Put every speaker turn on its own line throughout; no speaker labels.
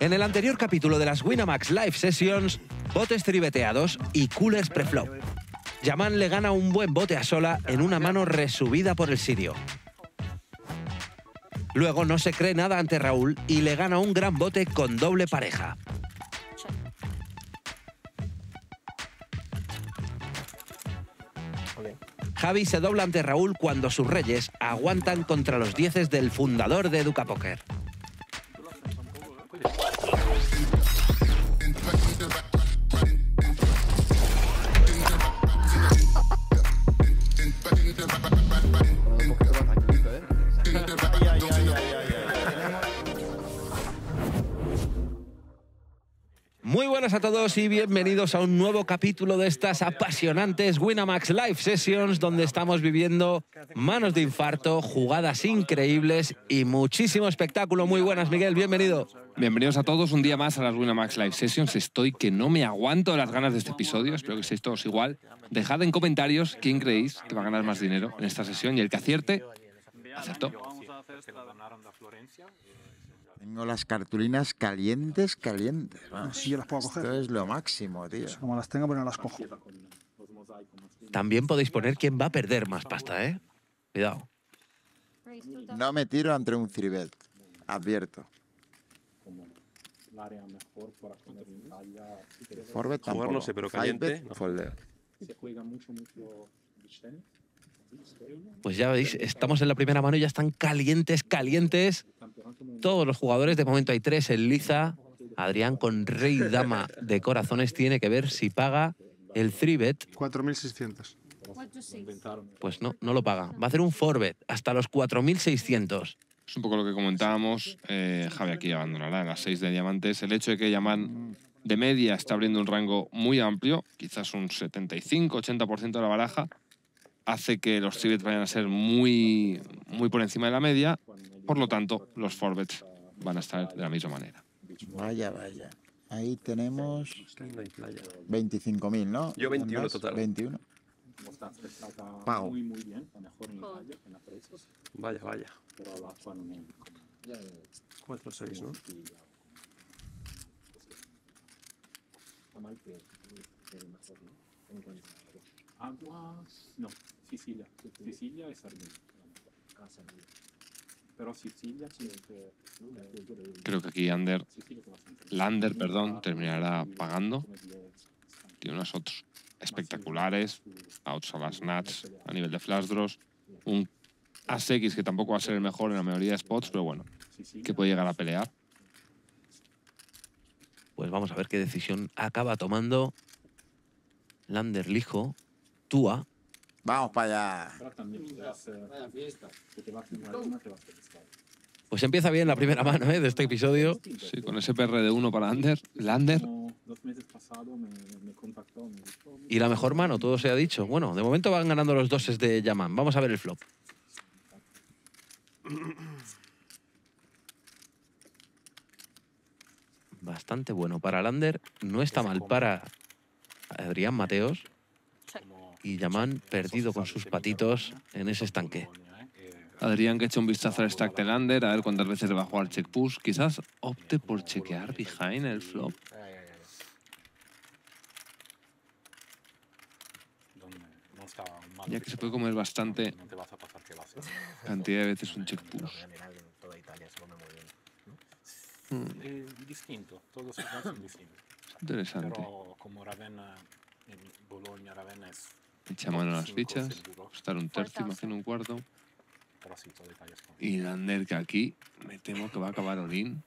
En el anterior capítulo de las Winamax Live Sessions, botes tribeteados y coolers preflop. Yaman le gana un buen bote a sola en una mano resubida por el sirio. Luego no se cree nada ante Raúl y le gana un gran bote con doble pareja. Javi se dobla ante Raúl cuando sus reyes aguantan contra los dieces del fundador de Educapoker. Muy buenas a todos y bienvenidos a un nuevo capítulo de estas apasionantes Winamax Live Sessions, donde estamos viviendo manos de infarto, jugadas increíbles y muchísimo espectáculo. Muy buenas, Miguel, bienvenido.
Bienvenidos a todos un día más a las Winamax Live Sessions. Estoy que no me aguanto las ganas de este episodio, espero que seáis todos igual. Dejad en comentarios quién creéis que va a ganar más dinero en esta sesión y el que acierte, acertó.
Tengo las cartulinas calientes. Vamos.
Sí, yo las puedo coger.
Esto es lo máximo, tío.
Como las tengo, pero no las cojo.
También podéis poner quién va a perder más pasta, ¿eh? Cuidado.
No me tiro entre un 3-bet. Advierto. Forbet tampoco.
Jugar no sé, pero caliente.
Foldeo.
Pues ya veis, estamos en la primera mano y ya están calientes. Todos los jugadores, de momento hay 3 en liza. Adrián con rey dama de corazones tiene que ver si paga el 3-bet.
4.600.
Pues no lo paga. Va a hacer un 4-bet hasta los 4.600.
Es un poco lo que comentábamos. Javi aquí abandonará en las 6 de diamantes. El hecho de que Yaman de media está abriendo un rango muy amplio, quizás un 75-80% de la baraja, hace que los 3-bets vayan a ser muy por encima de la media. Por lo tanto, los 4-bets van a estar de la misma manera.
Vaya. Ahí tenemos 25.000, ¿no?
Yo 21 total.
21. Pago.
Vaya. 4-6, ¿no?
No, Sicilia. Sicilia es Sardinia. Pero Sicilia
Creo que aquí Lander, terminará pagando. Tiene unos otros espectaculares, outs a las nuts a nivel de flash draws, un As-X que tampoco va a ser el mejor en la mayoría de spots, pero bueno, que puede llegar a pelear.
Pues vamos a ver qué decisión acaba tomando Lander Lijo, Tua.
Vamos para allá.
Pues empieza bien la primera mano de este episodio.
Sí, con ese PR de 1 para Lander.
Y la mejor mano, todo se ha dicho. Bueno, de momento van ganando los doses de Yaman. Vamos a ver el flop. Bastante bueno para Lander. No está mal para Adrián Mateos. Y Yaman perdido con sus patitos en ese estanque.
Adrián que echa un vistazo al stack de Lander, a ver cuántas veces le va a jugar check push. Quizás opte por chequear behind el flop. Ya que se puede comer bastante cantidad de veces un check push.
Distinto, todos son distintos.
Interesante.
Pero como Ravenna, en Bologna, Ravenna es...
Echa mano a las fichas. Estar un tercio, imagino un cuarto. Y Lander que aquí me temo que va a acabar all-in.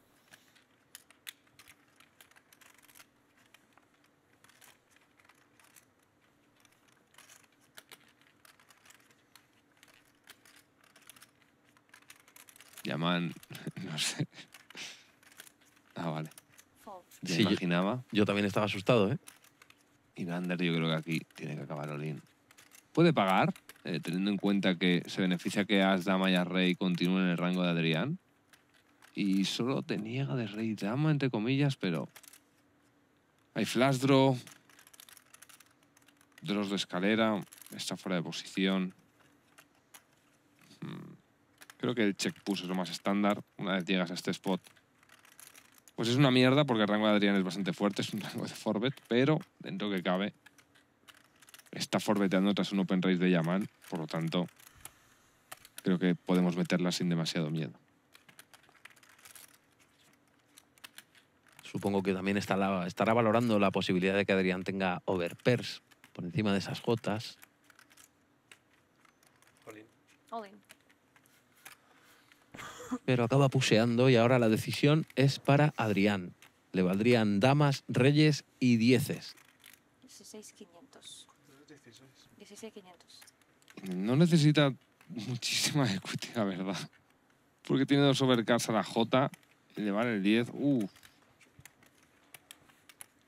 Llaman, no sé. Ah, vale. Ya
Sí,
imaginaba.
Yo también estaba asustado, ¿eh?
Y Lander yo creo que aquí tiene que acabar all-in. Puede pagar, teniendo en cuenta que se beneficia que As, Dama y As-Rey continúen en el rango de Adrián. Y solo te niega de Rey Dama, entre comillas, pero... Hay flash draw. Draws de escalera. Está fuera de posición. Creo que el check push es lo más estándar. Una vez llegas a este spot, Pues es una mierda porque el rango de Adrián es bastante fuerte, es un rango de forbet, pero dentro que cabe está forbeteando tras un open race de Yaman, por lo tanto creo que podemos meterla sin demasiado miedo.
Supongo que también estará valorando la posibilidad de que Adrián tenga overpairs por encima de esas jotas.
All in.
Pero acaba puseando y ahora la decisión es para Adrián. Le valdrían damas, reyes y dieces.
16,500. 16,500.
No necesita muchísima equity, la verdad. Porque tiene 2 overcards a la J y le vale el 10.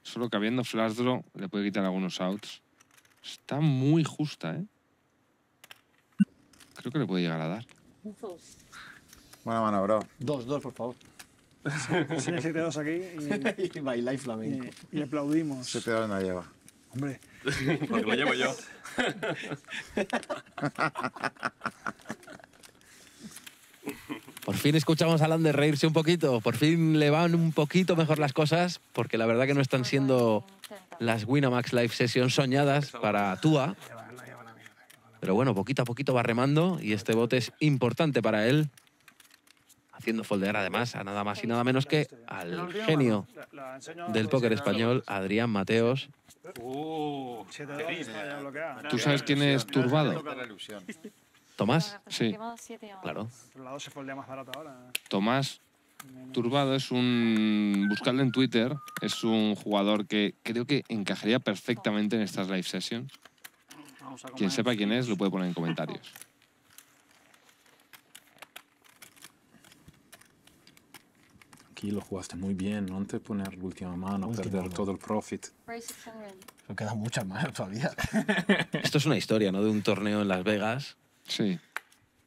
Solo que habiendo flash draw le puede quitar algunos outs. Está muy justa, ¿eh? Creo que le puede llegar a dar.
Buena mano, bro.
2, por favor.
Tiene 7-2 aquí
Y bailar flamenco.
y aplaudimos.
7-2 no lleva.
Hombre,
Porque lo llevo yo.
Por fin escuchamos a Lander reírse un poquito. Por fin le van un poquito mejor las cosas, porque la verdad que no están siendo las Winamax Live Sessions soñadas para Tua. Pero bueno, poquito a poquito va remando y este bote es importante para él. Haciendo foldear además a nada más y nada menos que al genio del póker español, Adrián Mateos.
7-2 ya bloquea.
¿Tú sabes quién es Turbado?
Tomás,
Sí.
claro.
Pero la 2 se foldea más barato ahora.
Tomás Turbado es un... Buscadlo en Twitter. Es un jugador que creo que encajaría perfectamente en estas live sessions. Quien sepa quién es, lo puede poner en comentarios.
Aquí lo jugaste muy bien, no te poner la última mano, perder todo el profit.
Me quedan muchas más todavía.
Esto es una historia, ¿no? De un torneo en Las Vegas.
Sí.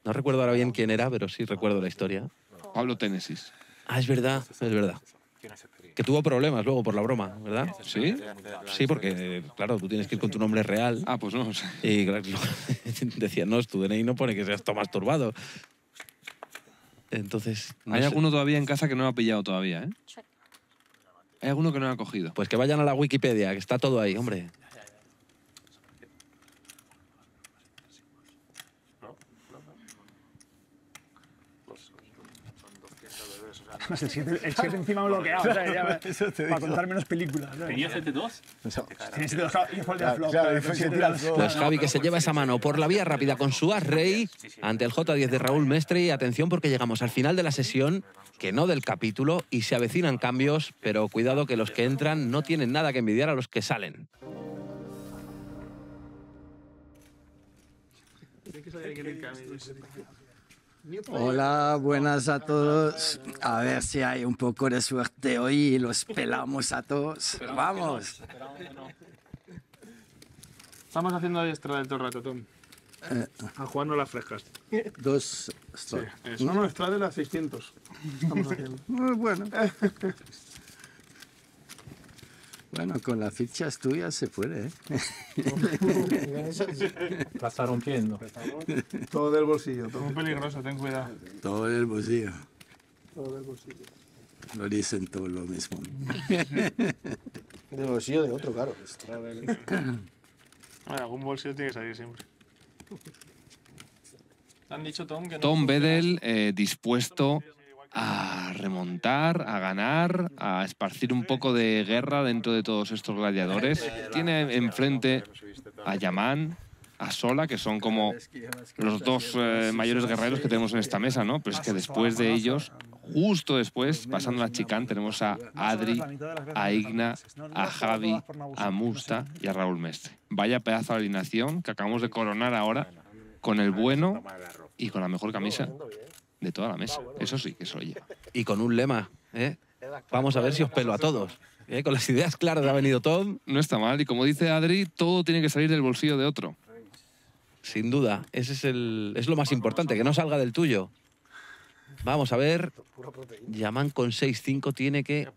No recuerdo ahora bien quién era, pero sí recuerdo la historia.
Pablo Ténesis.
Ah, es verdad, es verdad. Que tuvo problemas luego por la broma, ¿verdad?
¿Sí?
Sí, porque, claro, tú tienes que ir con tu nombre real.
Ah, pues no.
Y claro, decían, no, tu DNI no pone que seas Tomás Turbado. Entonces, no
Hay
sé.
alguno todavía en casa que no lo ha pillado todavía, ¿eh? Hay alguno que no lo ha cogido.
Pues que vayan a la Wikipedia, que está todo ahí, hombre.
Además, el 7 encima bloqueado, ¿sabes? Ya, para contar menos películas. ¿sabes?
¿Tenía 7-2?
Tiene 7-2 claro, y foldea flop.
claro,
claro,
y
con
se
7
tira
las-
el
Pues Javi que se lleva esa mano por la vía rápida con su as-rey ante el J10 de Raúl Mestre. Y atención porque llegamos al final de la sesión, que no del capítulo, y se avecinan cambios, pero cuidado que los que entran no tienen nada que envidiar a los que salen.
Hola, buenas a todos. A ver si hay un poco de suerte hoy y los pelamos a todos. ¡Vamos!
Estamos haciendo extra del todo el rato, Tom. A jugar no las frescas.
2 stop.
No, extra de las 600. Estamos haciendo.
Bueno. Bueno, con las fichas tuyas se puede, ¿eh?
La está rompiendo.
Todo del bolsillo. Todo. Muy peligroso, ten cuidado.
Todo en el bolsillo.
Todo del bolsillo.
Lo dicen todo lo mismo.
Del bolsillo de otro, claro. Algún bolsillo tiene que salir siempre. ¿Te han dicho, Tom, que no?
Tom Bedell dispuesto a remontar, a ganar, a esparcir un poco de guerra dentro de todos estos gladiadores. Tiene enfrente a Yaman, a Sola, que son como los dos mayores guerreros que tenemos en esta mesa, ¿no? Pero es que después de ellos, justo después, pasando a Chicán, tenemos a Adri, a Igna, a Javi, a Musta y a Raúl Mestre. Vaya pedazo de alineación que acabamos de coronar ahora con el bueno y con la mejor camisa de toda la mesa. Eso sí que se lo lleva.
Y con un lema, ¿eh? Vamos a ver si os pelo a todos. ¿Eh? Con las ideas claras ha venido Tom.
No está mal. Y como dice Adri, todo tiene que salir del bolsillo de otro.
Sin duda, ese es lo más importante, que no salga del tuyo. Vamos a ver. Yaman con 6-5 tiene que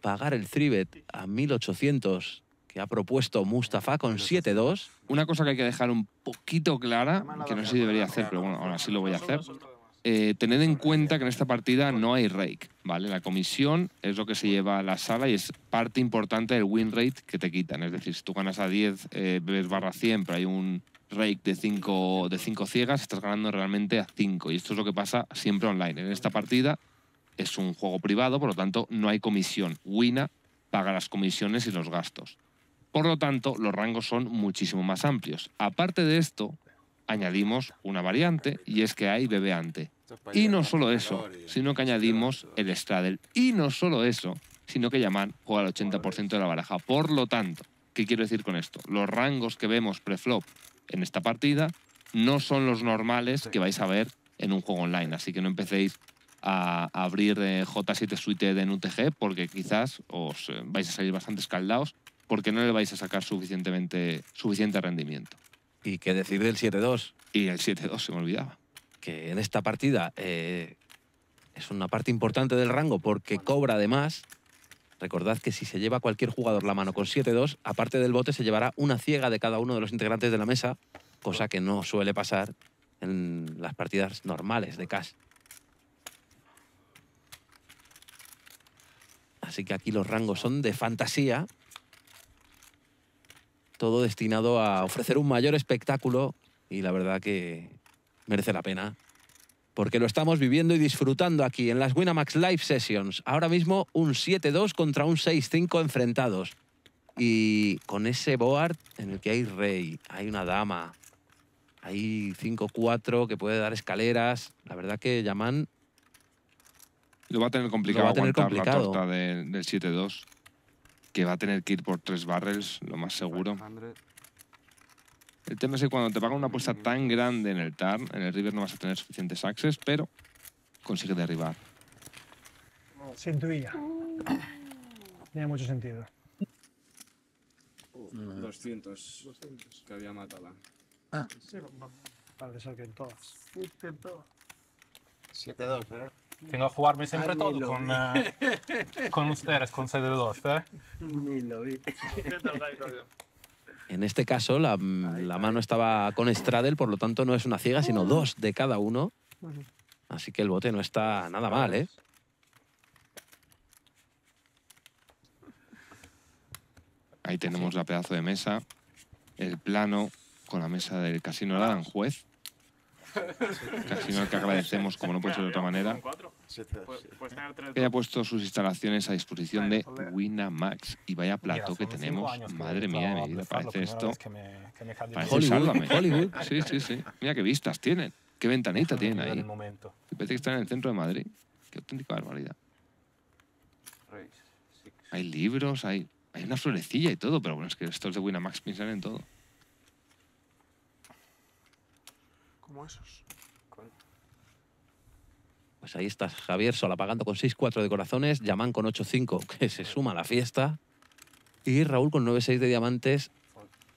pagar el 3-bet a 1.800 que ha propuesto Mustafa con 7-2.
Una cosa que hay que dejar un poquito clara, que no sé si debería hacer, pero bueno, ahora sí lo voy a hacer, tened en cuenta que en esta partida no hay rake, ¿vale? La comisión es lo que se lleva a la sala y es parte importante del win rate que te quitan. Es decir, si tú ganas a 10, bebes barra 100, pero hay un rake de 5 ciegas, estás ganando realmente a 5. Y esto es lo que pasa siempre online. En esta partida es un juego privado, por lo tanto no hay comisión. Wina paga las comisiones y los gastos. Por lo tanto, los rangos son muchísimo más amplios. Aparte de esto, añadimos una variante y es que hay bebeante. Y no solo eso, sino que añadimos el straddle. Y no solo eso, sino que Yaman juega al 80% de la baraja. Por lo tanto, ¿qué quiero decir con esto? Los rangos que vemos preflop en esta partida no son los normales que vais a ver en un juego online. Así que no empecéis a abrir J7 Suite en UTG porque quizás os vais a salir bastante escaldados porque no le vais a sacar suficiente rendimiento.
¿Y qué decir del 7-2?
Y el 7-2 se me olvidaba.
Que en esta partida es una parte importante del rango porque cobra además. Recordad que si se lleva cualquier jugador la mano con 7-2, aparte del bote se llevará una ciega de cada uno de los integrantes de la mesa, cosa que no suele pasar en las partidas normales de cash. Así que aquí los rangos son de fantasía, todo destinado a ofrecer un mayor espectáculo y la verdad que merece la pena. Porque lo estamos viviendo y disfrutando aquí en las Winamax Live Sessions. Ahora mismo un 7-2 contra un 6-5 enfrentados. Y con ese board en el que hay rey, hay una dama, hay 5-4 que puede dar escaleras. La verdad que Yaman
lo va a tener complicado
lo va a tener
aguantar
complicado.
la torta del 7-2. Que va a tener que ir por 3 barrels, lo más seguro. El tema es que cuando te pagan una apuesta tan grande en el turn, en el river no vas a tener suficientes access, pero consigue derribar.
Se intuía. Tiene mucho sentido.
200 que había matado.
Sí, parece ser que en todas.
7-2, ¿eh?
Tengo que jugarme siempre todo con ustedes, con 7-2, ¿eh?
Ni lo vi.
En este caso, la mano estaba con straddle, por lo tanto no es una ciega, sino 2 de cada uno. Así que el bote no está nada mal, ¿eh?
Ahí tenemos la pedazo de mesa. El plano con la mesa del Casino Aranjuez. Casino al que agradecemos, como no puede ser de otra manera, que haya puesto sus instalaciones a disposición de Winamax. Y vaya plato que tenemos. Madre mía de mi vida, parece esto. Parece
Hollywood,
Sálvame.
Hollywood.
Sí, sí, sí. Mira qué vistas tienen. Qué ventanita tienen ahí. Parece que están en el centro de Madrid. Qué auténtica barbaridad. Hay libros, hay una florecilla y todo, pero bueno, es que estos de Winamax piensan en todo.
Como esos.
Pues ahí está Javier Sola pagando con 6-4 de corazones, Yaman con 8-5, que se suma a la fiesta, y Raúl con 9-6 de diamantes.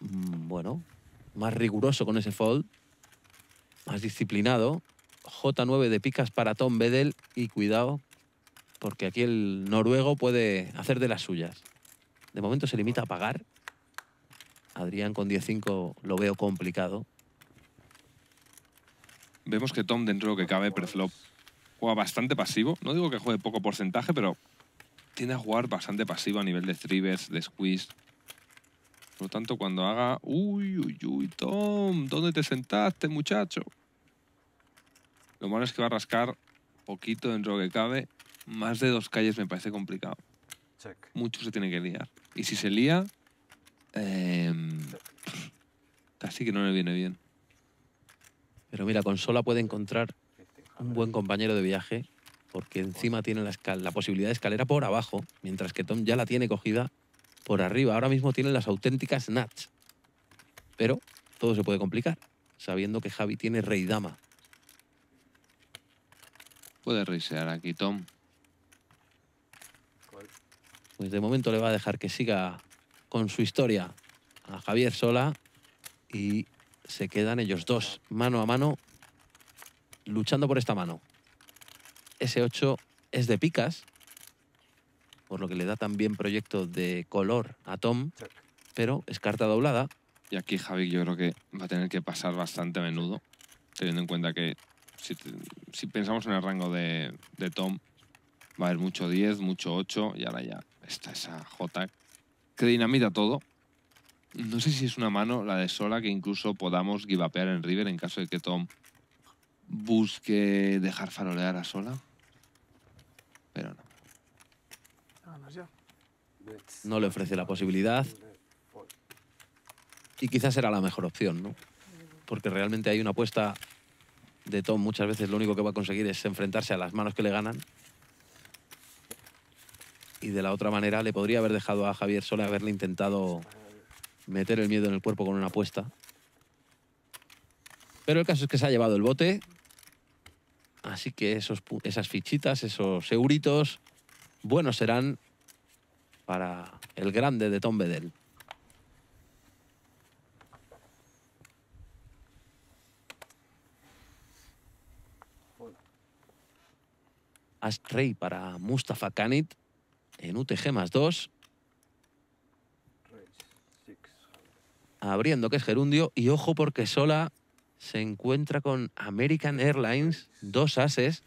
Bueno, más riguroso con ese fold, más disciplinado. J9 de picas para Tom Bedell y cuidado, porque aquí el noruego puede hacer de las suyas. De momento se limita a pagar. Adrián con 10-5 lo veo complicado.
Vemos que Tom, dentro de lo que cabe, preflop, juega bastante pasivo. No digo que juegue poco porcentaje, pero tiende a jugar bastante pasivo a nivel de three-bets, de squeeze. Por lo tanto, cuando haga... Uy, uy, uy, Tom, ¿dónde te sentaste, muchacho? Lo malo es que va a rascar poquito dentro de lo que cabe. Más de 2 calles me parece complicado. Mucho se tiene que liar. Y si se lía, casi que no le viene bien.
Pero mira, con Sola puede encontrar un buen compañero de viaje porque encima tiene la posibilidad de escalera por abajo, mientras que Tom ya la tiene cogida por arriba. Ahora mismo tienen las auténticas nuts. Pero todo se puede complicar, sabiendo que Javi tiene rey dama.
Puede risear aquí, Tom.
Pues de momento le va a dejar que siga con su historia a Javier Sola y se quedan ellos dos, mano a mano, luchando por esta mano. Ese 8 es de picas, por lo que le da también proyecto de color a Tom, pero es carta doblada.
Y aquí Javi yo creo que va a tener que pasar bastante a menudo, teniendo en cuenta que si pensamos en el rango de Tom, va a haber mucho 10, mucho 8 y ahora ya está esa J que dinamita todo. No sé si es una mano, la de sola, que incluso podamos givapear en river en caso de que Tom busque dejar farolear a sola. Pero no.
No le ofrece la posibilidad. Y quizás será la mejor opción, ¿no? Porque realmente hay una apuesta de Tom. Muchas veces lo único que va a conseguir es enfrentarse a las manos que le ganan. Y de la otra manera le podría haber dejado a Javier Sola haberle intentado meter el miedo en el cuerpo con una apuesta. Pero el caso es que se ha llevado el bote. Así que esas fichitas, esos euritos, buenos serán para el grande de Tom Bedell. As-rey para Mustafa Kanit en UTG +2. Abriendo que es gerundio. Y ojo porque Sola se encuentra con American Airlines, 2 ases.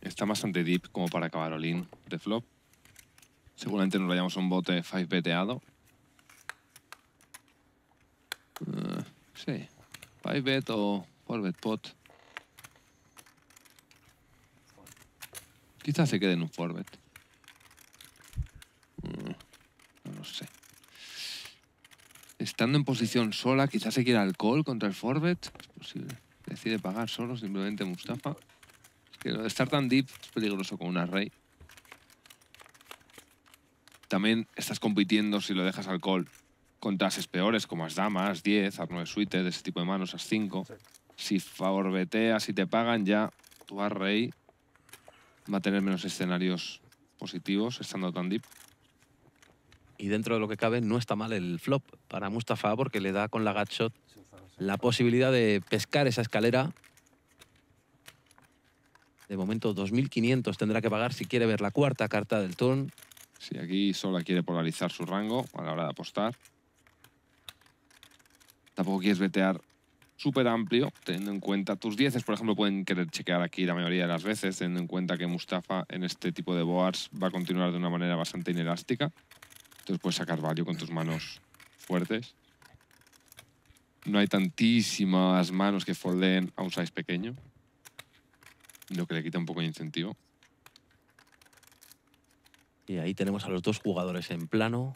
Está bastante deep como para acabar all-in de flop. Seguramente nos vayamos a un bote 5-beteado. Sí, 5-bet o 4-bet pot. Quizás se quede en un 4-bet. No lo sé. Estando en posición sola, quizás se quiera el call contra el 4-bet. Es posible. Decide pagar solo simplemente Mustafa. Es que lo de estar tan deep es peligroso con una rey. También estás compitiendo, si lo dejas al call, contra ases peores como as-dama, as-10, as-9 suited, ese tipo de manos, as-5. Si favorbeteas y te pagan, ya tu as-rey va a tener menos escenarios positivos estando tan deep.
Y dentro de lo que cabe, no está mal el flop para Mustafa porque le da con la gutshot la posibilidad de pescar esa escalera. De momento, 2.500 tendrá que pagar si quiere ver la cuarta carta del turn.
Sí, aquí Sola quiere polarizar su rango a la hora de apostar. Tampoco quieres vetear súper amplio, teniendo en cuenta tus 10, por ejemplo, pueden querer chequear aquí la mayoría de las veces, teniendo en cuenta que Mustafa en este tipo de boards va a continuar de una manera bastante inelástica. Entonces puedes sacar value con tus manos fuertes. No hay tantísimas manos que foldeen a un size pequeño, lo que le quita un poco de incentivo.
Y ahí tenemos a los dos jugadores en plano.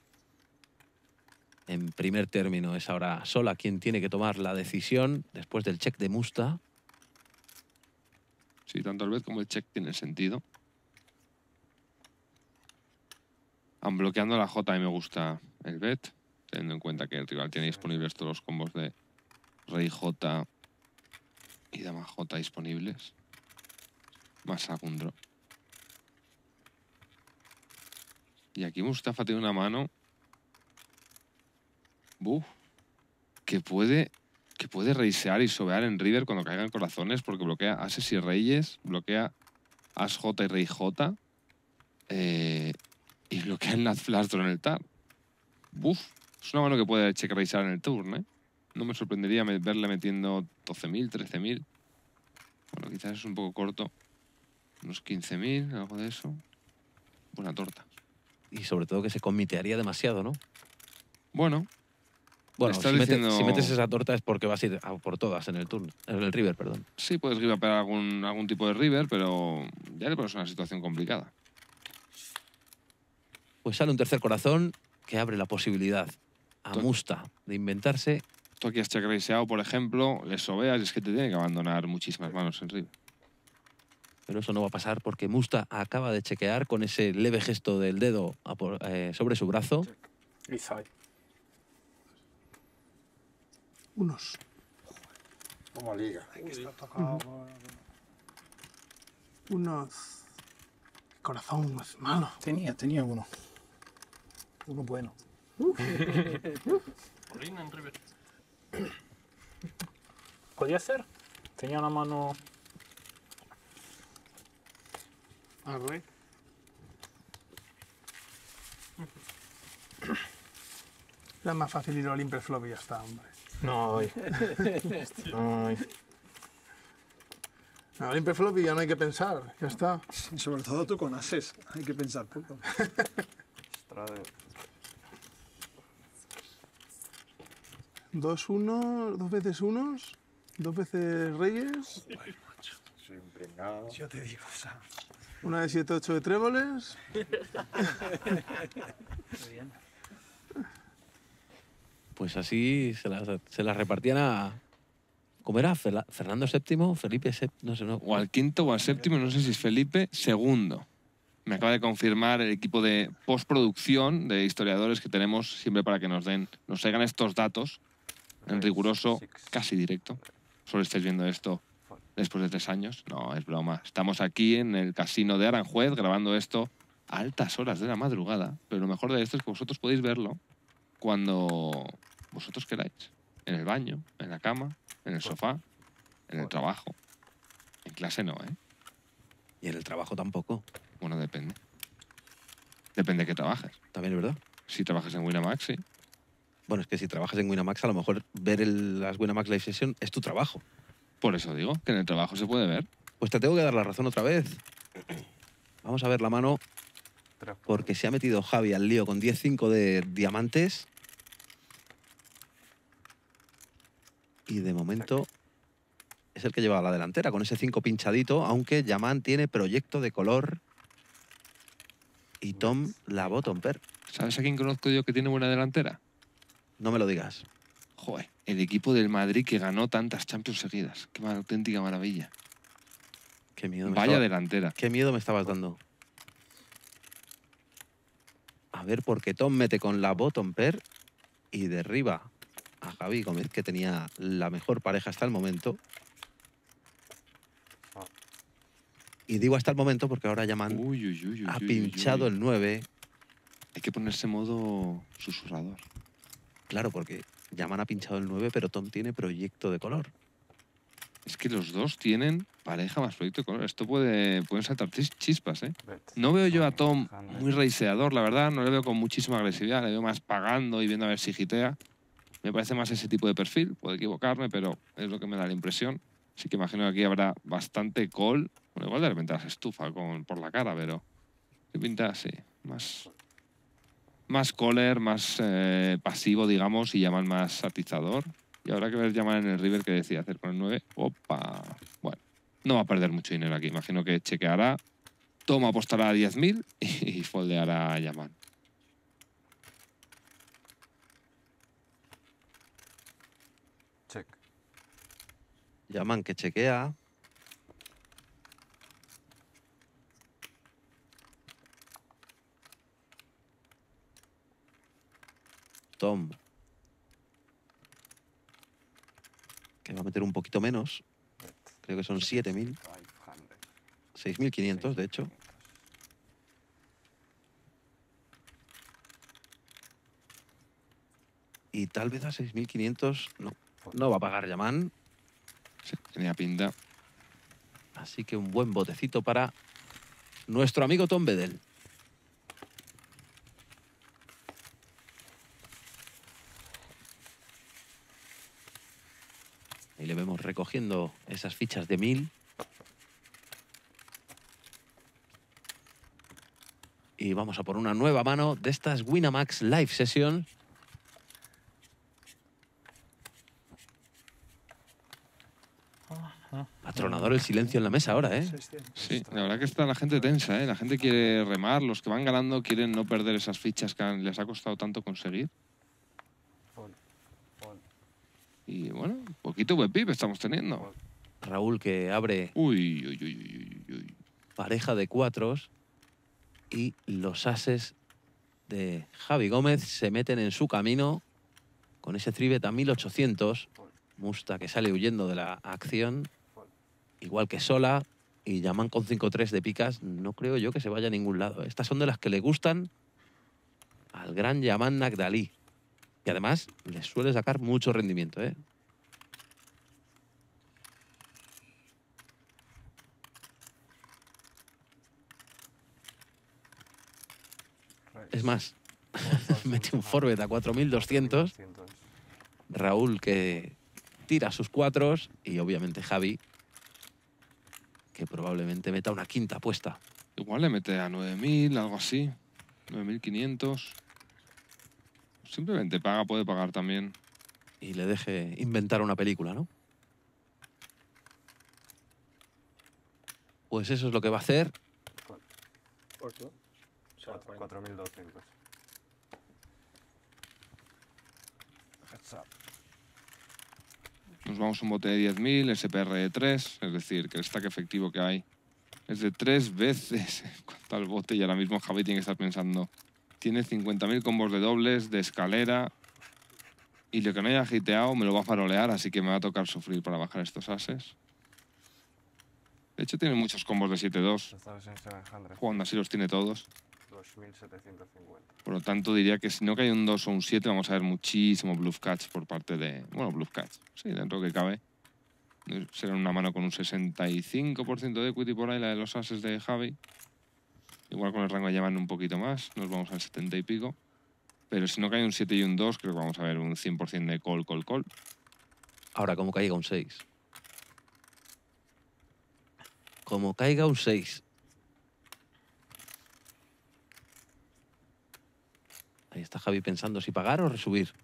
En primer término es ahora Sola quien tiene que tomar la decisión después del check de Musta.
Sí, tanto el bet como el check tienen sentido. Unbloqueando la J, a mí me gusta el bet, teniendo en cuenta que el rival tiene disponibles todos los combos de Rey J y Dama J disponibles. Más Sagundro. Y aquí Mustafa tiene una mano que puede reisear y sobear en river cuando caigan corazones, porque bloquea ases y reyes, bloquea as J y rey J, y bloquea el Nat Flash Draw en el TAR. Es una mano que puede check reisear en el turn, ¿eh? No me sorprendería verle metiendo 12.000, 13.000. Bueno, quizás es un poco corto. Unos 15.000, algo de eso. Buena torta.
Y sobre todo que se comitearía demasiado, ¿no?
Bueno,
si metes esa torta es porque vas a ir a por todas en el turno, en el river, perdón.
Sí, puedes givapear algún tipo de river, pero ya le pones una situación complicada.
Pues sale un tercer corazón que abre la posibilidad a Musta de inventarse.
Tú aquí has check raiseado, por ejemplo, le sobeas y es que te tiene que abandonar muchísimas manos en river.
Pero eso no va a pasar porque Musta acaba de chequear con ese leve gesto del dedo sobre su brazo.
Unos.
Como liga.
Unos. Corazón más malo. Tenía uno. Uno bueno.
¿Podía ser? Tenía una mano...
Ah, güey.
Era más fácil ir al Impreflop y ya está, hombre.
No, ay.
A limpe flop y ya no hay que pensar. Ya está.
Sobre todo tú con ases. Hay que pensar poco.
Strade.
2-1, 2 veces unos, 2 veces reyes,
Soy un pringao.
Yo te digo, o sea.
una de 7-8 de tréboles.
Pues así se las repartían a... ¿Cómo era? ¿Fernando VII? ¿Felipe VII? No sé, no.
O al quinto o al séptimo, no sé si es Felipe II. Me acaba de confirmar el equipo de postproducción de historiadores que tenemos siempre para que nos traigan estos datos en riguroso, casi directo. Solo estáis viendo esto después de 3 años. No, es broma. Estamos aquí en el casino de Aranjuez grabando esto a altas horas de la madrugada. Pero lo mejor de esto es que vosotros podéis verlo cuando vosotros queráis. En el baño, en la cama, en el sofá, en el trabajo. En clase no, ¿eh?
Y en el trabajo tampoco.
Bueno, depende. Depende de qué trabajes.
También es verdad.
Si trabajas en Winamax, sí.
Bueno, es que si trabajas en Winamax, a lo mejor ver las Winamax Live Session es tu trabajo.
Por eso digo que en el trabajo se puede ver.
Pues te tengo que dar la razón otra vez. Vamos a ver la mano, porque se ha metido Javi al lío con 10-5 de diamantes. Y de momento es el que lleva la delantera, con ese 5 pinchadito, aunque Yaman tiene proyecto de color y Tom la bottom pair.
¿Sabes a quién conozco yo que tiene buena delantera?
No me lo digas.
Joder, el equipo del Madrid que ganó tantas Champions seguidas. Qué auténtica maravilla.
Qué miedo me
Vaya
estaba-
delantera.
Qué miedo me estabas dando. A ver, porque Tom mete con la bottom pair y derriba a Javi Gómez, que tenía la mejor pareja hasta el momento. Y digo hasta el momento porque ahora Yaman
Uy, uy, uy, uy,
ha
uy,
pinchado
uy.
el 9.
Hay que ponerse modo susurrador.
Claro, porque Yaman ha pinchado el 9, pero Tom tiene proyecto de color.
Es que los dos tienen pareja más proyecto de color. Esto pueden saltar chispas, ¿eh? No veo yo a Tom muy reiseador, la verdad. No le veo con muchísima agresividad. Le veo más pagando y viendo a ver si gitea. Me parece más ese tipo de perfil. Puedo equivocarme, pero es lo que me da la impresión. Así que imagino que aquí habrá bastante call. Bueno, igual de repente las estufa por la cara, pero... ¿Qué pinta? Sí. Más caller, más pasivo, digamos, y Yaman más atizador. Y habrá que ver Yaman en el river que decide hacer con el 9. ¡Opa! Bueno, no va a perder mucho dinero aquí. Imagino que chequeará, Tom apostará a 10.000 y foldeará a Yaman.
Check.
Yaman que chequea. Tom, que va a meter un poquito menos. Creo que son 7.000. 6.500, de hecho. Y tal vez a 6.500 no va a pagar Yaman.
Sí, tenía pinta.
Así que un buen botecito para nuestro amigo Tom Bedell. Ahí le vemos recogiendo esas fichas de 1.000. Y vamos a por una nueva mano de estas Winamax Live Session. Atronador el silencio en la mesa ahora, ¿eh?
Sí, la verdad que está la gente tensa, ¿eh? La gente quiere remar, los que van ganando quieren no perder esas fichas que les ha costado tanto conseguir. Y bueno, un poquito buen pip estamos teniendo.
Raúl que abre
Uy, uy, uy, uy, uy, uy.
pareja de cuatros y los ases de Javi Gómez se meten en su camino con ese tribet a 1.800. Musta que sale huyendo de la acción, igual que Sola, y Yaman con 5-3 de picas. No creo yo que se vaya a ningún lado. Estas son de las que le gustan al gran Yaman Nagdali. Y además les suele sacar mucho rendimiento, ¿eh? Es más, mete un forward a 4.200. Raúl que tira sus cuatros y obviamente Javi que probablemente meta una quinta apuesta.
Igual le mete a 9.000, algo así. 9.500. Simplemente paga, puede pagar también.
Y le deje inventar una película, ¿no? Pues eso es lo que va a hacer.
4.200.
Nos vamos a un bote de 10.000, SPR de 3, es decir, que el stack efectivo que hay es de 3 veces en cuanto al bote, y ahora mismo Javi tiene que estar pensando, tiene 50.000 combos de dobles, de escalera, y lo que no haya hiteado me lo va a farolear, así que me va a tocar sufrir para bajar estos ases. De hecho tiene muchos combos de 7-2, jugando así los tiene todos.
2.750.
Por lo tanto, diría que si no cae un 2 o un 7, vamos a ver muchísimo bluff catch por parte de... Bueno, bluff catch, sí, dentro que cabe. Será una mano con un 65% de equity por ahí, la de los ases de Javi. Igual con el rango llaman un poquito más, nos vamos al 70 y pico. Pero si no cae un 7 y un 2, creo que vamos a ver un 100% de call, call, call.
Ahora, como caiga un 6. Como caiga un 6. Ahí está Javi pensando si pagar o resubir.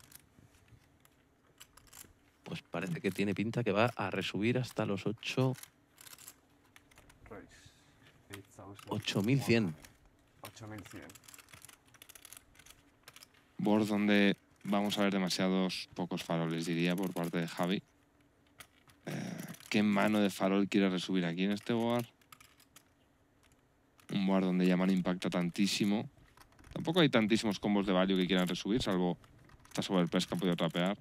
Pues parece que tiene pinta que va a resubir hasta los 8... 8.100.
8.100.
Board donde vamos a ver demasiados pocos faroles, diría, por parte de Javi. ¿Qué mano de farol quiere resubir aquí en este board? Un board donde Yaman impacta tantísimo. Tampoco hay tantísimos combos de value que quieran resubir, salvo esta sobre el press que han podido trapear.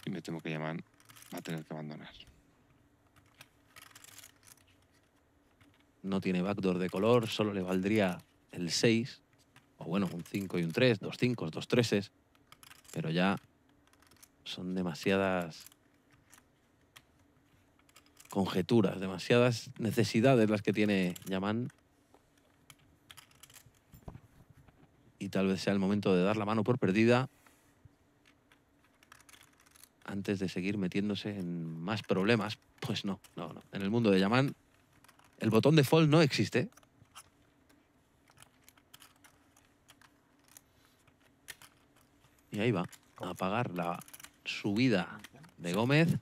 Y me temo que Yaman va a tener que abandonar.
No tiene backdoor de color, solo le valdría el 6. O bueno, un 5 y un 3, 2 5, 2 3. Pero ya son demasiadas conjeturas, demasiadas necesidades las que tiene Yaman. Y tal vez sea el momento de dar la mano por perdida antes de seguir metiéndose en más problemas. Pues no. En el mundo de Yaman el botón de fold no existe. Y ahí va, a pagar la subida de Gómez.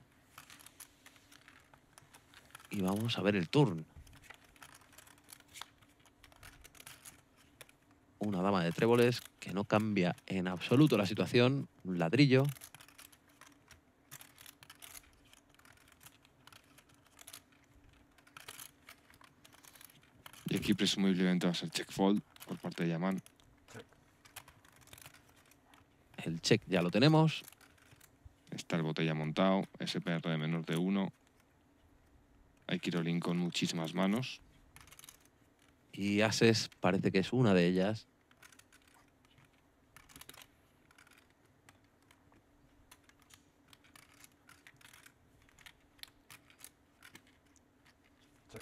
Y vamos a ver el turn. Una dama de tréboles que no cambia en absoluto la situación. Un ladrillo.
Y aquí presumiblemente va a ser check fold por parte de Yaman.
El check ya lo tenemos.
Está el bote ya montado, SPR de menos de 1. Hay Kirolín con muchísimas manos.
Y ases parece que es una de ellas.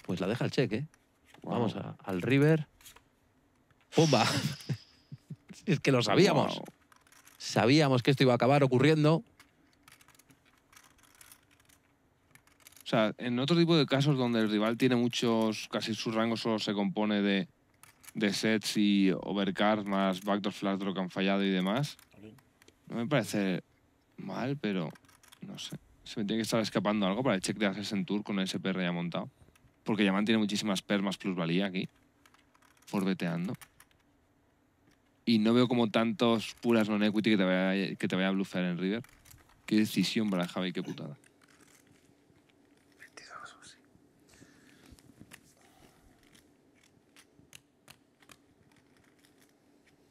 Pues la deja el check, ¿eh?
Wow.
Vamos al river. ¡Pumba! Es que lo sabíamos.
Wow.
Sabíamos que esto iba a acabar ocurriendo.
O sea, en otro tipo de casos donde el rival tiene muchos, casi su rango solo se compone de sets y overcards más backdoor flash draw que han fallado y demás, no me parece mal, pero no sé. Se me tiene que estar escapando algo para el check de ases en tour con el SPR ya montado. Porque Yaman tiene muchísimas permas plusvalía aquí, forbeteando. Y no veo como tantos puras non-equity que te vaya a bluffear en river. Qué decisión para Javi, qué putada.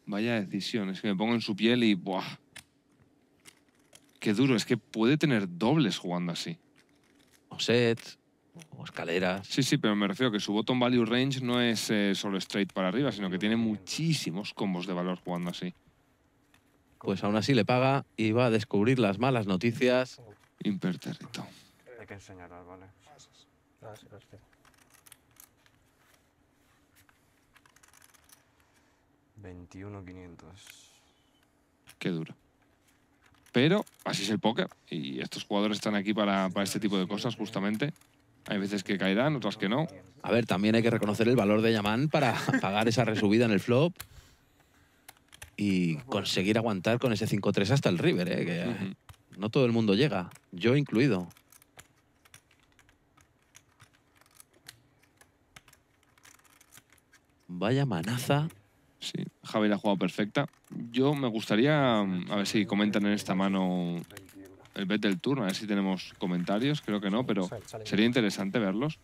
Vaya decisión, es que me pongo en su piel y ¡buah! Qué duro, es que puede tener dobles jugando así.
O sets, o escaleras.
Sí, pero me refiero a que su bottom value range no es solo straight para arriba, sino que tiene muchísimos combos de valor jugando así.
Pues aún así le paga y va a descubrir las malas noticias.
Impertérrito.
Hay que enseñarlas, ¿vale? 21.500.
Qué duro. Pero así es el póker y estos jugadores están aquí para este tipo de cosas justamente. Hay veces que caerán, otras que no.
A ver, también hay que reconocer el valor de Yaman para pagar esa resubida en el flop y conseguir aguantar con ese 5-3 hasta el river, que no todo el mundo llega, yo incluido. Vaya manaza.
Sí, Javi la ha jugado perfecta. Yo me gustaría, a ver si comentan en esta mano el bet del turno, a ver si tenemos comentarios. Creo que no, pero sería interesante verlos.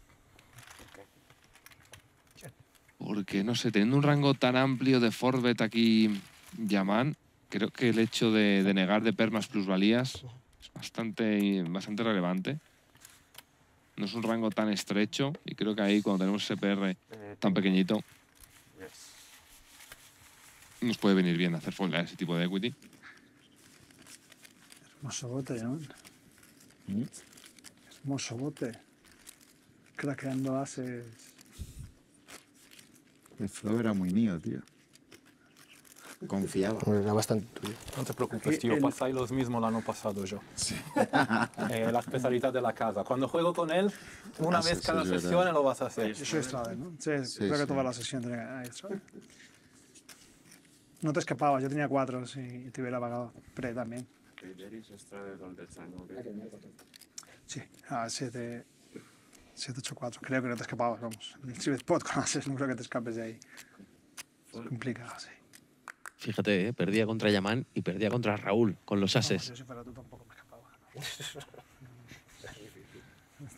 Porque, no sé, teniendo un rango tan amplio de forbet aquí, Yaman, creo que el hecho de negar de permas plusvalías es bastante relevante. No es un rango tan estrecho y creo que ahí, cuando tenemos ese PR tan pequeñito, nos puede venir bien hacer fold a ese tipo de equity.
Hermoso bote, ¿no? Hermoso bote. Craqueando ases.
El flow era muy mío, tío. Confiaba.
Era bastante tuyo.
No te preocupes, tío. Pasáis los mismos el año pasado yo.
Sí.
La especialidad de la casa. Cuando juego con él, una vez cada sesión lo vas a hacer.
Yo soy Strade, ¿no? Sí, creo que toda la sesión tenía Strade. No te escapabas, yo tenía 4 si te hubiera pagado. Pre también. Sí, a 7, 8, 4. Creo que no te escapabas, vamos. El 3 spot con ases, no creo que te escapes de ahí. Es complicado, sí.
Fíjate, perdía contra Yaman y perdía contra Raúl con los ases.
Yo si fuera tú tampoco me escapaba.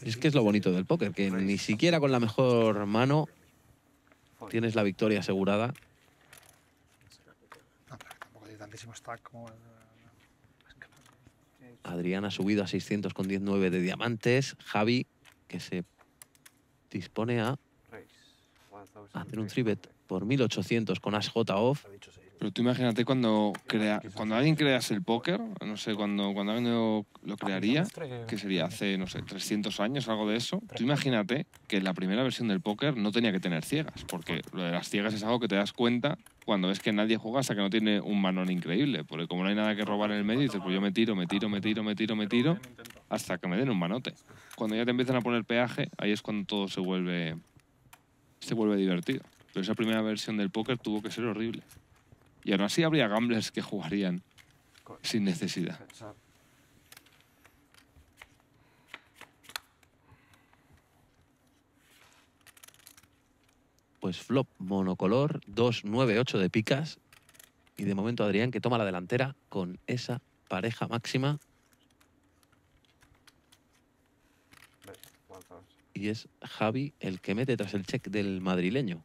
Es que es lo bonito del póker, que ni siquiera con la mejor mano tienes la victoria asegurada.
No, pero tampoco hay tantísimo stack como...
Adrián ha subido a 600 con 19 de diamantes. Javi, que se dispone a hacer un 3-bet por 1800 con As J off.
Pero tú imagínate cuando alguien crease el póker, no sé, cuando alguien lo crearía, que sería hace, no sé, 300 años, algo de eso. Tú imagínate que la primera versión del póker no tenía que tener ciegas, porque lo de las ciegas es algo que te das cuenta cuando ves que nadie juega hasta que no tiene un manón increíble. Porque como no hay nada que robar en el medio, dices, pues yo me tiro, hasta que me den un manote. Cuando ya te empiezan a poner peaje, ahí es cuando todo se vuelve divertido. Pero esa primera versión del póker tuvo que ser horrible. Y aún así habría gamblers que jugarían sin necesidad.
Pues flop monocolor, 2-9-8 de picas. Y de momento Adrián que toma la delantera con esa pareja máxima. Y es Javi el que mete tras el check del madrileño.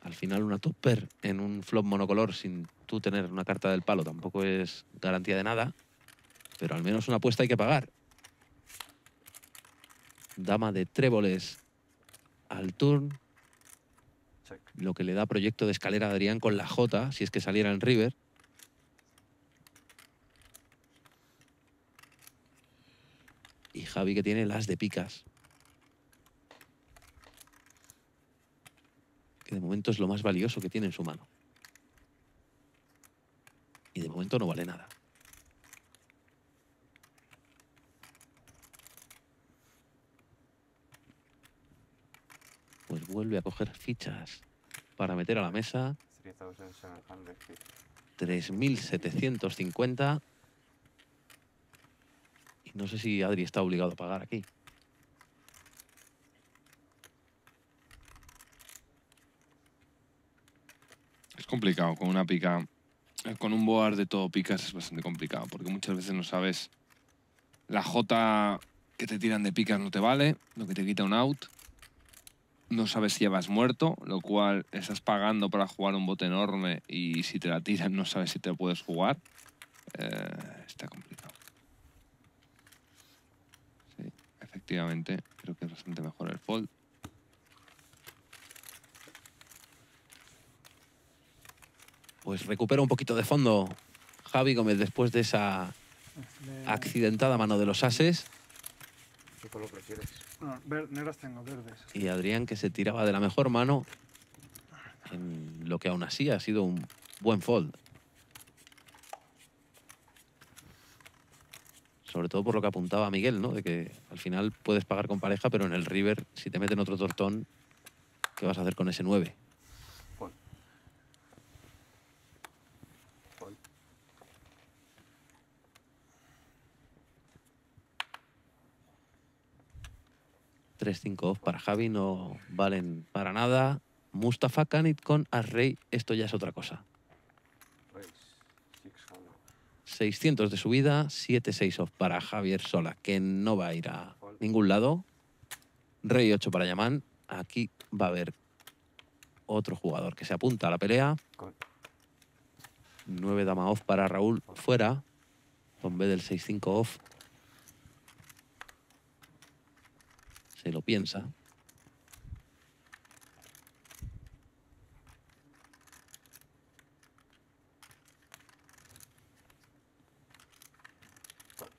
Al final una top pair en un flop monocolor sin tú tener una carta del palo tampoco es garantía de nada. Pero al menos una apuesta hay que pagar. Dama de tréboles al turn. Lo que le da proyecto de escalera a Adrián con la J, si es que saliera en river. Y Javi que tiene las de picas. Que de momento es lo más valioso que tiene en su mano. Y de momento no vale nada. Pues vuelve a coger fichas para meter a la mesa. 3.750. Y no sé si Adri está obligado a pagar aquí.
Es complicado con una pica. Con un board de todo picas es bastante complicado, porque muchas veces no sabes. La J que te tiran de picas no te vale, lo que te quita un out. No sabes si llevas muerto, lo cual estás pagando para jugar un bote enorme y si te la tiran no sabes si te lo puedes jugar. Está complicado. Sí, efectivamente, creo que es bastante mejor el fold.
Pues recupera un poquito de fondo Javi Gómez después de esa accidentada mano de los ases.
¿Qué color prefieres?
No, negras tengo, verdes.
Y Adrián, que se tiraba de la mejor mano en lo que aún así ha sido un buen fold. Sobre todo por lo que apuntaba Miguel, ¿no? De que al final puedes pagar con pareja, pero en el river, si te meten otro tortón, ¿qué vas a hacer con ese 9?
Fold. Fold.
Tres 5 off para Javi no valen para nada. Mustafa Kanit con as-rey, esto ya es otra cosa.
Raise. 600.
600 de subida, 7-6 off para Javier Sola, que no va a ir a ningún lado. Rey 8 para Yaman. Aquí va a haber otro jugador que se apunta a la pelea.
Call.
9 dama off para Raúl, fuera. Con B del 6-5 off. Se lo piensa.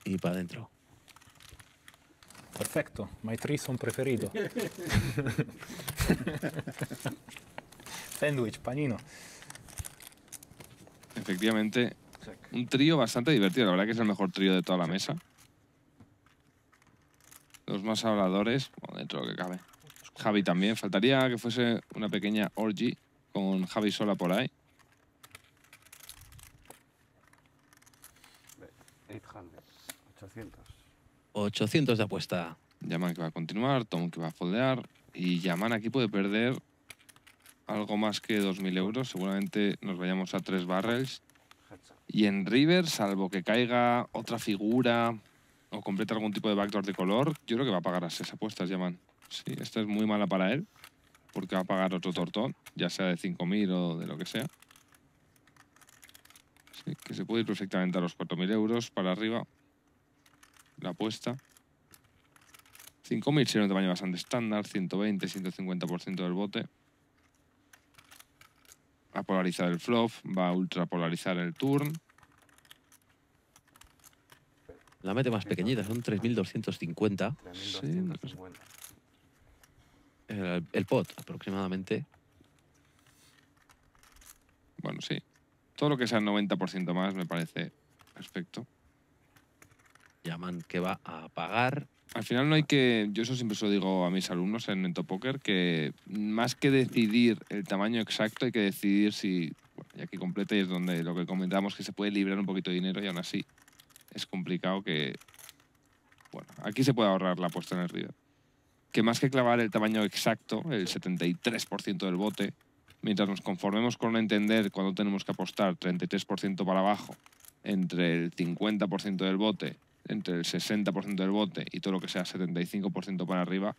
Y para adentro.
Perfecto, my threesome preferido. Sandwich, panino.
Efectivamente, un trío bastante divertido. La verdad que es el mejor trío de toda la mesa. Los más habladores, bueno, dentro de lo que cabe. Javi también. Faltaría que fuese una pequeña orgy con Javi Sola por ahí.
800. 800.
800 de apuesta.
Yaman que va a continuar, Tom que va a foldear. Y Yaman aquí puede perder algo más que 2.000 euros. Seguramente nos vayamos a 3 barrels.
Heads up.
Y en river, salvo que caiga otra figura o complete algún tipo de backdoor de color, yo creo que va a pagar las 6 apuestas, Yaman. Sí, esta es muy mala para él, porque va a pagar otro tortón, ya sea de 5.000 o de lo que sea. Sí, que se puede ir perfectamente a los 4.000 euros para arriba. La apuesta. 5.000 sería un tamaño bastante estándar, 120, 150% del bote. Va a polarizar el flop, va a ultra polarizar el turn.
La mete más pequeñita, son 3.250.
3250.
El pot, aproximadamente.
Bueno, sí. Todo lo que sea 90% más me parece perfecto.
Yaman que va a pagar.
Al final no hay que... Yo eso siempre se lo digo a mis alumnos en Netopóker, que más que decidir el tamaño exacto, hay que decidir si... Bueno, y aquí completa y es donde lo que comentamos, que se puede librar un poquito de dinero y aún así es complicado que... Bueno, aquí se puede ahorrar la apuesta en el river. Que más que clavar el tamaño exacto, el 73% del bote, mientras nos conformemos con entender cuándo tenemos que apostar 33% para abajo, entre el 50% del bote, entre el 60% del bote y todo lo que sea 75% para arriba,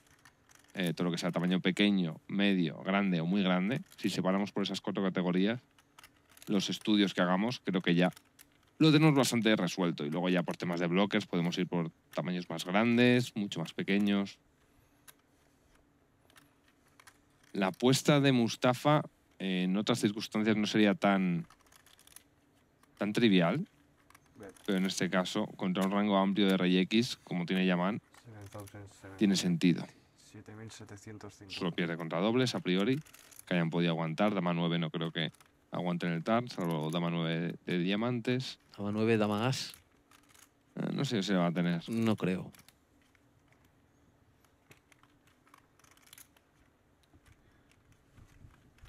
todo lo que sea tamaño pequeño, medio, grande o muy grande, si separamos por esas 4 categorías, los estudios que hagamos, creo que ya lo tenemos bastante resuelto. Y luego ya por temas de bloques podemos ir por tamaños más grandes, mucho más pequeños. La apuesta de Mustafa en otras circunstancias no sería tan trivial, pero en este caso, contra un rango amplio de rey X, como tiene Yaman,
7000,
tiene sentido.
7750.
Solo pierde contra dobles, a priori, que hayan podido aguantar. Dama 9 no creo que aguanten el turn, salvo dama 9 de diamantes.
Dama 9, dama as.
No sé si se va a tener.
No creo.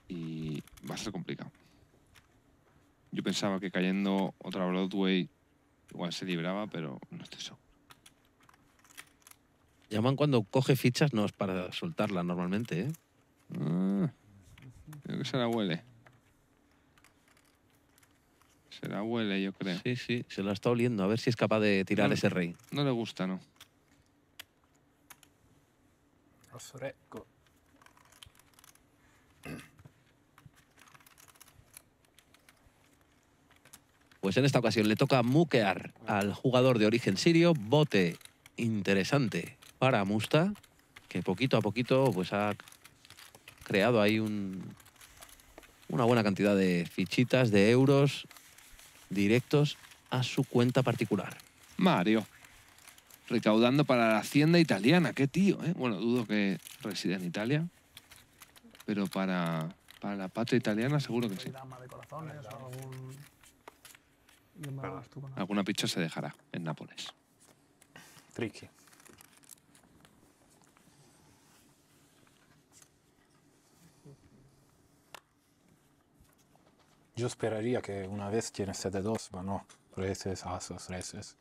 Y va a ser complicado. Yo pensaba que cayendo otra Broadway igual se libraba, pero no estoy seguro.
Yaman cuando coge fichas no es para soltarla normalmente, ¿eh?
Creo que se la huele. Se la huele, yo creo.
Sí, sí, se la está oliendo. A ver si es capaz de tirar
No.
ese rey.
No le gusta, ¿no?
Pues en esta ocasión le toca muquear al jugador de origen sirio. Bote interesante para Musta, que poquito a poquito pues ha creado ahí una buena cantidad de fichitas, de euros directos a su cuenta particular.
Mario. recaudando para la hacienda italiana. Qué tío, ¿eh? Bueno, dudo que resida en Italia, pero para la patria italiana seguro que sí.
Dama de corazones o algún...
Alguna picha se dejará en Nápoles.
Tricky. Yo esperaría que una vez tienes 7-2, pero no. Reces, asos, reces.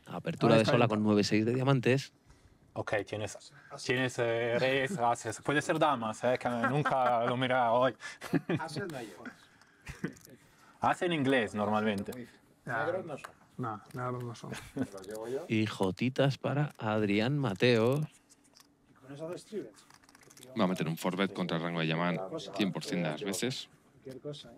Apertura de sola con 9-6 de diamantes.
Ok, tienes reyes, ases. Puede ser damas, que nunca lo mira hoy. Hace en inglés normalmente.
No, negros no son.
Y jotitas para Adrián Mateo.
¿Con eso haces tribets?
Va a meter un forbet contra el rango de Yaman 100% de las veces.
Cualquier cosa, ¿eh?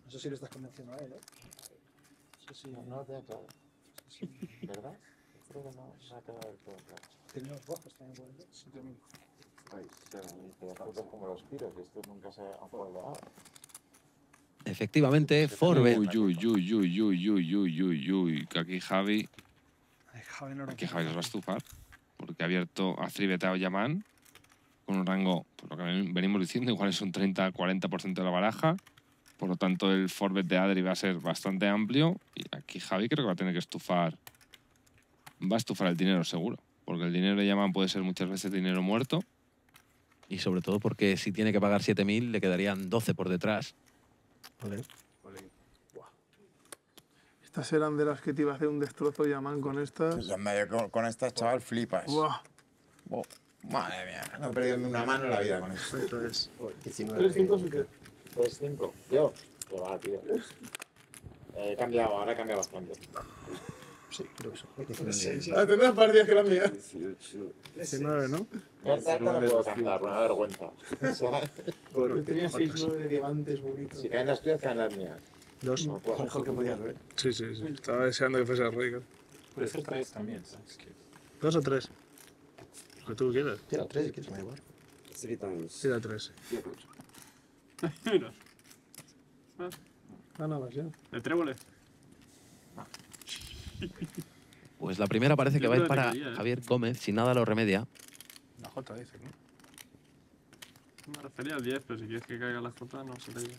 No sé si le estás convenciendo a él, ¿eh? No sé si... No lo tengo claro. ¿Verdad? Creo que no se ha quedado del todo claro. ¿Tenía los bajos también por el 7.000? Ay, se como los tiros, esto nunca se ha jugado.
Efectivamente, forbet.
Uy, que aquí Javi los va a estufar, porque ha abierto, ha tribetado Yaman con un rango, por lo que venimos diciendo, igual es un 30-40% de la baraja. Por lo tanto, el forbet de Adri va a ser bastante amplio. Y aquí Javi creo que va a tener que estufar. Va a estufar el dinero seguro, porque el dinero de Yaman puede ser muchas veces dinero muerto.
Y sobre todo porque si tiene que pagar 7.000, le quedarían 12 por detrás.
Vale. Estas eran de las que te iba a hacer un destrozo, Yaman, con estas.
Pues con estas, chaval, flipas.
Buah.
Oh, madre mía, no he perdido ni una mano en la vida con esto.
Esto es.
19.
3-5. Yo. Que va, tío. He cambiado, ahora he cambiado bastante.
Sí, creo que eso. Tendrás partidas que la mía. 19, ¿no?
Esta no puedo cantar, una vergüenza.
Yo tenía 6-9 de diamantes bonitos.
Si caen las tuyas, caen las mías.
Dos.
No puedo
Mejor que podías ver. Sí, sí, sí. Estaba deseando que fuese rico.
Puede ser 3 también, ¿sabes?
2 o 3. Lo que tú quieras.
Tira 3 si quieres, me da igual.
Tira 3.
Mira.
Nada más, ya.
¿De tréboles?
Pues la primera parece que
Yo
va a ir
creo que
para
caía, ¿eh?
Javier Gómez, si nada lo remedia.
La J dice, ¿no?
Me refería al 10, pero si quieres que caiga la J, no se te diga.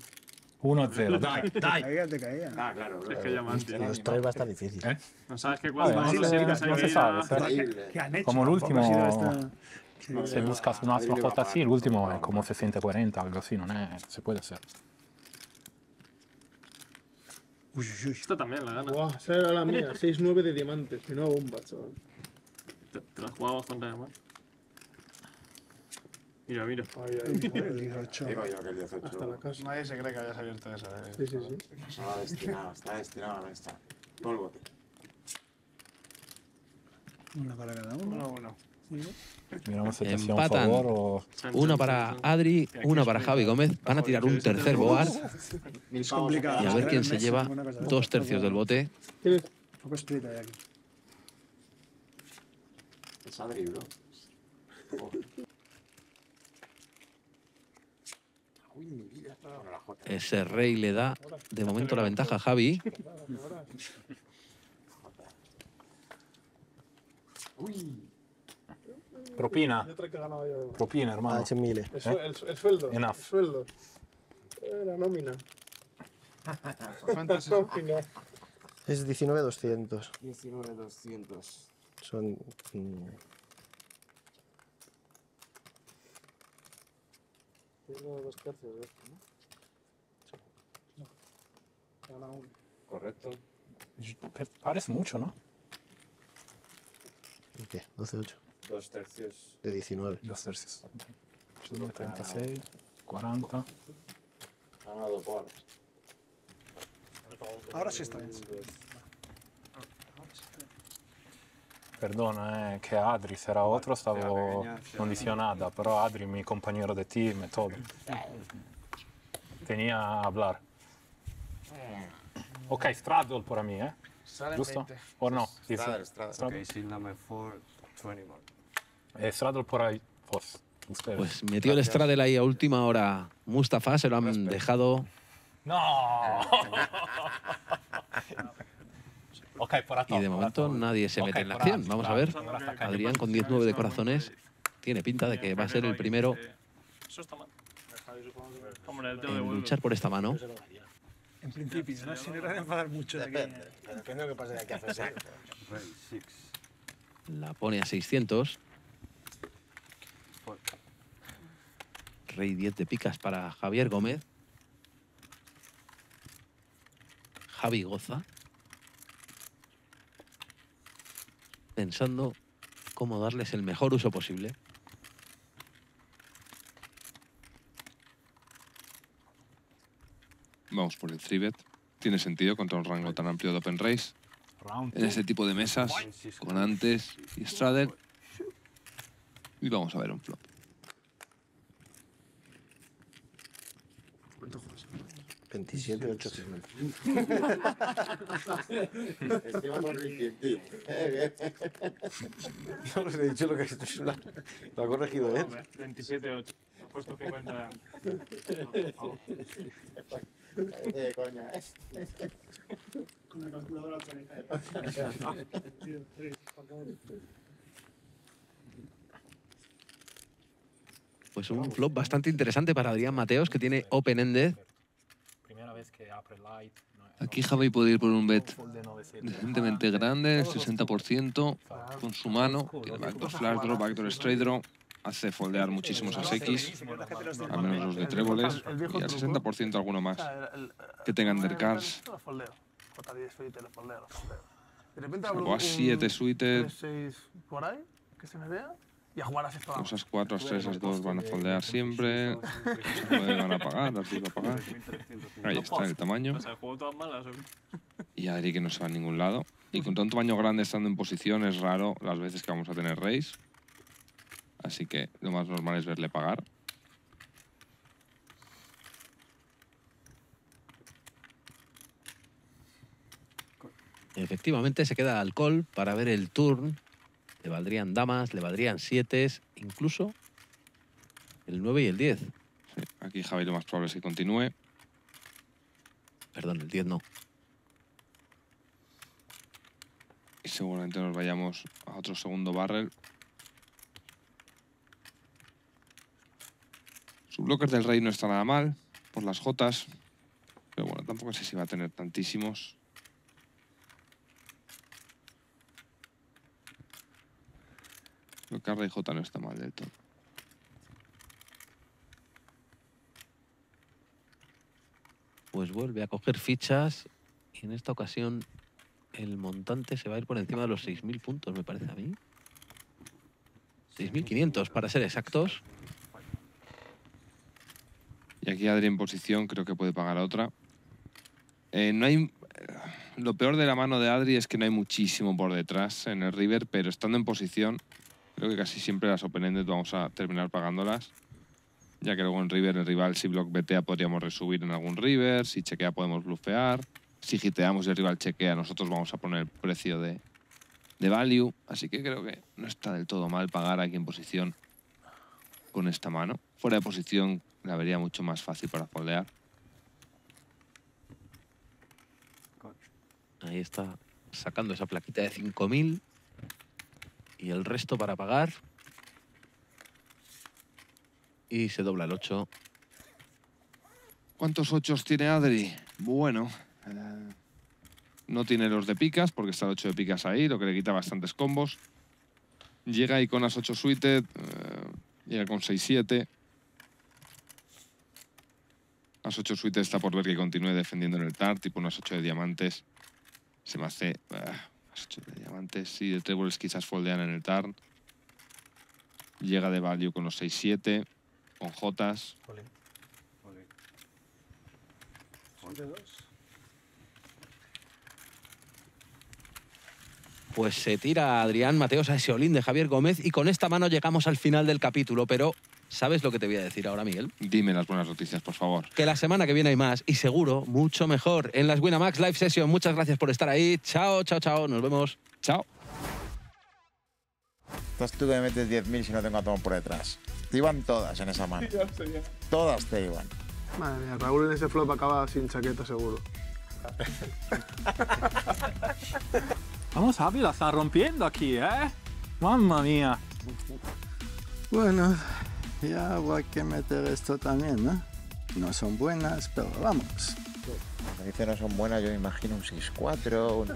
1-0.
Caía, te caía.
Ah, claro.
Es que Yaman, tío.
Los 3 va a estar difícil.
No sabes que cuando vamos a
no
ir,
se sabe.
¿Qué han hecho?
Como el último,
Sí,
se buscas una J así, el último es como 60-40, algo así, no se puede hacer.
Uy, uy, uy.
Esta también la gana.
Buah, esa era la mía. 6-9 de diamantes. Y no bomba, chaval.
Te la jugabas contra Yaman. Mira, mira.
Ay, ay, el 18.
Digo yo que el 18.
Hasta la casa.
Nadie se cree que hayas abierto esa.
Sí, sí, sí.
Está destinado a la mesa. Todo el bote.
Una para cada uno.
Uno.
Miramos si te hacía un
Empatan.
favor o...
Una para Adri, una para Javi Gómez. Van a tirar un tercer board
Es complicado.
y a ver quién se lleva 2/3 del bote.
¿Tienes? Un poco split hay aquí.
Es Adri, bro. Uy, mi vida. Bueno, la J.
Ese rey le da de momento la ventaja a Javi.
Uy.
Propina.
Yo creo que he ganado yo.
Propina, hermano.
El sueldo.
Enough.
El sueldo. La nómina.
¿Cuántas
nómina?
Es 19.200.
19.200.
Son...
Tengo 2/3 de esto, ¿no? Gana uno.
Correcto.
Parece mucho, ¿no?
¿Y qué? 12.8.
2/3.
De 19.
2/3. 36, 40.
Ha ganado por.
Ahora sí está bien.
Perdona, che Adri, se era otro stavo non diceva nada, però Adri, mi compañero de team e todo. Tenía a hablar. Ok, straddle para mí, ¿eh? ¿Justo? ¿O no?
Straddle.
Ok, sin number 4, 20 more.
Straddle por ahí, pues. Ustedes.
Pues metió el straddle ahí a última hora Mustafa, se lo han dejado
¡No! Ok, por
Y de momento nadie se mete en la acción. Vamos a ver. Adrián con 19 de corazones tiene pinta de que va a ser el primero
Eso está mal. Hombre, el tío de
en
vuelve.
luchar por esta mano.
En principio, ¿no? Si no era enfadar mucho de aquí.
Depende de lo que pase de aquí a hacer.
La pone a 600. Rey 10 de picas para Javier Gómez. Javi goza. Pensando cómo darles el mejor uso posible.
Vamos por el 3-bet. Tiene sentido contra un rango tan amplio de open race. En este tipo de mesas, con antes y straddle. Y vamos a ver un flop.
¿Cuánto juegas? 27, 8, 6. No les he dicho lo que has hecho. Lo ha corregido él.
27-8. Ha puesto 50.
Coña,
Con la calculadora actualizada.
Pues un flop bastante interesante para Adrián Mateos, que tiene open-ended.
Primera vez que abre light.
Aquí Javi puede ir por un bet decentemente grande, 60%, con su mano. Tiene backdoor flash draw, backdoor straight draw. Hace foldear muchísimos as-X, al menos los de tréboles, y al 60% alguno más. Que tengan undercards. Luego a 7 suited.
6 por ahí, que se me vea. Y a jugar así toda.
Los as-4, as-3, as-2 van a foldear siempre. Van a pagar, las 2 va a pagar. Ahí está el tamaño.
O sea, juego todas malas.
Y Adri que no se va a ningún lado. Y con un tamaño grande estando en posición es raro las veces que vamos a tener raise. Así que lo más normal es verle pagar.
Efectivamente se queda al call para ver el turn. Le valdrían damas, le valdrían 7, incluso el 9 y el 10.
Sí, aquí Javi lo más probable es que continúe.
Perdón, el 10 no.
Y seguramente nos vayamos a otro segundo barrel. Su blocker del rey no está nada mal, por las jotas. Pero bueno, tampoco sé si va a tener tantísimos. Creo que rey J no está mal del todo.
Pues vuelve a coger fichas y en esta ocasión el montante se va a ir por encima de los 6.000 puntos, me parece a mí. 6.500 para ser exactos.
Y aquí Adri en posición creo que puede pagar otra. No hay... Lo peor de la mano de Adri es que no hay muchísimo por detrás en el river, pero estando en posición, creo que casi siempre las open-ended vamos a terminar pagándolas. Ya que luego en river, el rival, si block betea, podríamos resubir en algún river. Si chequea, podemos blufear. Si hiteamos y el rival chequea, nosotros vamos a poner el precio de value. Así que creo que no está del todo mal pagar aquí en posición con esta mano. Fuera de posición la vería mucho más fácil para foldear.
Ahí está sacando esa plaquita de 5.000 y el resto para pagar. Y se dobla el 8.
¿Cuántos 8 tiene Adri? Bueno, no tiene los de picas porque está el 8 de picas ahí, lo que le quita bastantes combos. Llega ahí con las 8 suited, llega con 6-7. Las 8 suited está por ver que continúe defendiendo en el TAR, tipo unas 8 de diamantes. Se me hace... las 8 de diamantes, sí, de tréboles quizás foldean en el TAR. Llega de value con los 6-7, con jotas.
Pues se tira Adrián Mateos a ese olín de Javier Gómez y con esta mano llegamos al final del capítulo, pero ¿sabes lo que te voy a decir ahora, Miguel?
Dime las buenas noticias, por favor.
Que la semana que viene hay más y seguro mucho mejor en las Winamax Live Session. Muchas gracias por estar ahí. Chao, chao, chao. Nos vemos.
Chao.
Entonces tú que me metes 10.000 si no tengo a Tom por detrás. Te iban todas en esa mano. Todas te iban.
Madre mía, Raúl en ese flop acaba sin chaqueta seguro.
Vamos, Javi, la está rompiendo aquí, ¿eh? Mamma mía.
Bueno, ya habrá que meter esto también, ¿no? No son buenas, pero vamos.
Cuando dice no son buenas, yo me imagino un 6-4, un...